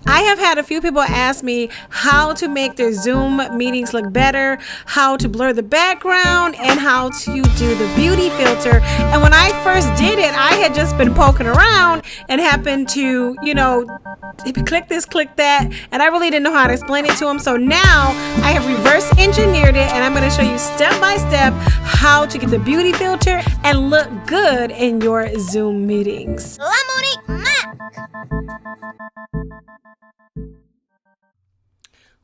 I have had a few people ask me how to make their Zoom meetings look better, how to blur the background, and how to do the beauty filter. And when I first did it, I had just been poking around and happened to, click this, click that, and I really didn't know how to explain it to them. So now I have reverse engineered it, and I'm going to show you step by step how to get the beauty filter and look good in your Zoom meetings.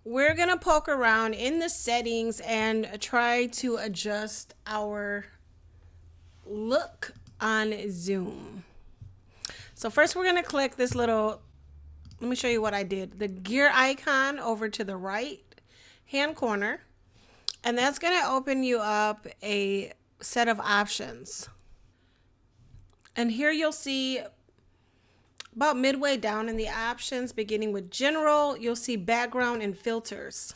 We're going to poke around in the settings and try to adjust our look on Zoom. So first we're going to click this little, let me show you what I did. The gear icon over to the right hand corner. And that's going to open you up a set of options. And here you'll see about midway down in the options, beginning with general, you'll see background and filters.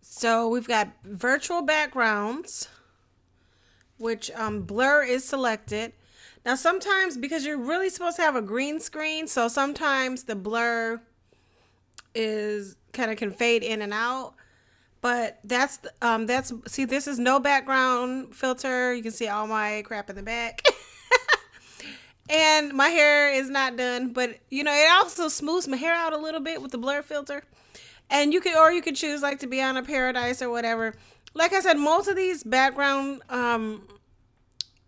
So we've got virtual backgrounds, which blur is selected. Now sometimes, because you're really supposed to have a green screen, so sometimes the blur is kind of can fade in and out. But see, this is no background filter. You can see all my crap in the back. And my hair is not done, but it also smooths my hair out a little bit with the blur filter. And you could choose like to be on a paradise or whatever. Like I said, most of these background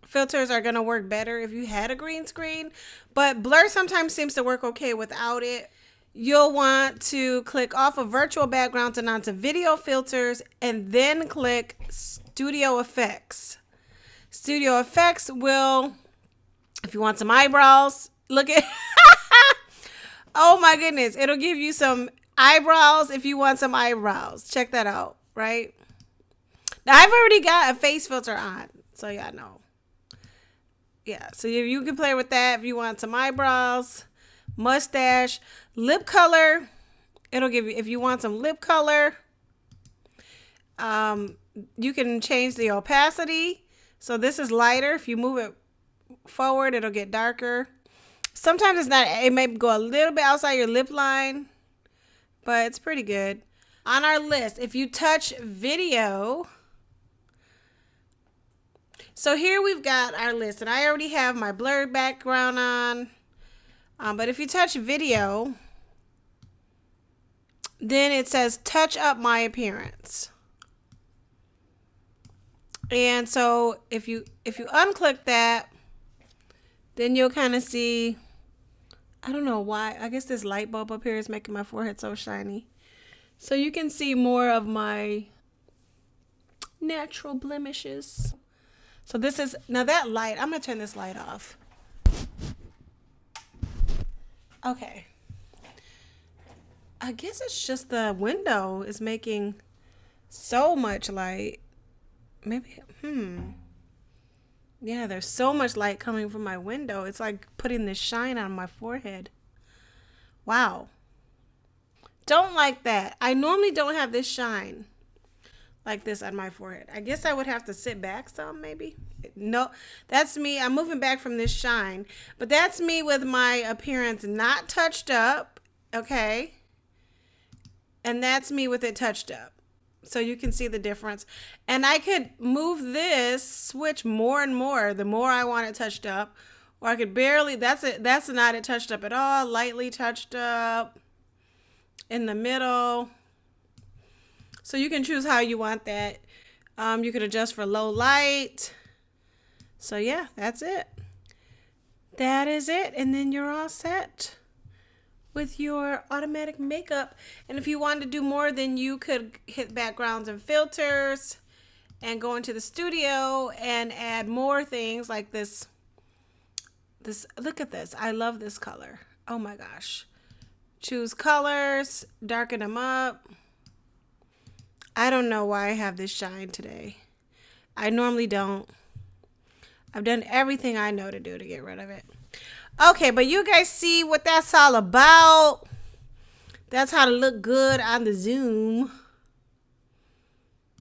filters are going to work better if you had a green screen, but blur sometimes seems to work okay without it. You'll want to click off of virtual backgrounds and onto video filters, and then click studio effects. Studio effects will, if you want some eyebrows, look at, oh my goodness, it'll give you some eyebrows if you want some eyebrows. Check that out, right? Now I've already got a face filter on, so yeah, I know. Yeah, so you can play with that if you want some eyebrows, mustache, lip color. It'll give you, if you want some lip color, you can change the opacity. So this is lighter. If you move it forward, it'll get darker. Sometimes it's not, it may go a little bit outside your lip line, but it's pretty good. On our list, if you touch video, so here we've got our list, and I already have my blurred background on. But if you touch video, then it says touch up my appearance. And so if you unclick that, then you'll kind of see, I don't know why, I guess this light bulb up here is making my forehead so shiny. So you can see more of my natural blemishes. So this is, now that light, I'm going to turn this light off. Okay. I guess it's just the window is making so much light. Maybe, yeah, there's so much light coming from my window. It's like putting this shine on my forehead. Wow. Don't like that. I normally don't have this shine like this on my forehead. I guess I would have to sit back some, maybe. No, that's me. I'm moving back from this shine. But that's me with my appearance not touched up, okay? And that's me with it touched up. So you can see the difference. And I could move this switch more and more the more I want it touched up. Or I could barely, that's not it touched up at all. Lightly touched up. In the middle. So you can choose how you want that. You can adjust for low light. So yeah, that's it. That is it. And then you're all set with your automatic makeup. And if you wanted to do more, then you could hit backgrounds and filters and go into the studio and add more things like this. Look at this. I love this color. Oh my gosh. Choose colors, darken them up. I don't know why I have this shine today. I normally don't. I've done everything I know to do to get rid of it. Okay, but you guys see what that's all about. That's how to look good on the Zoom.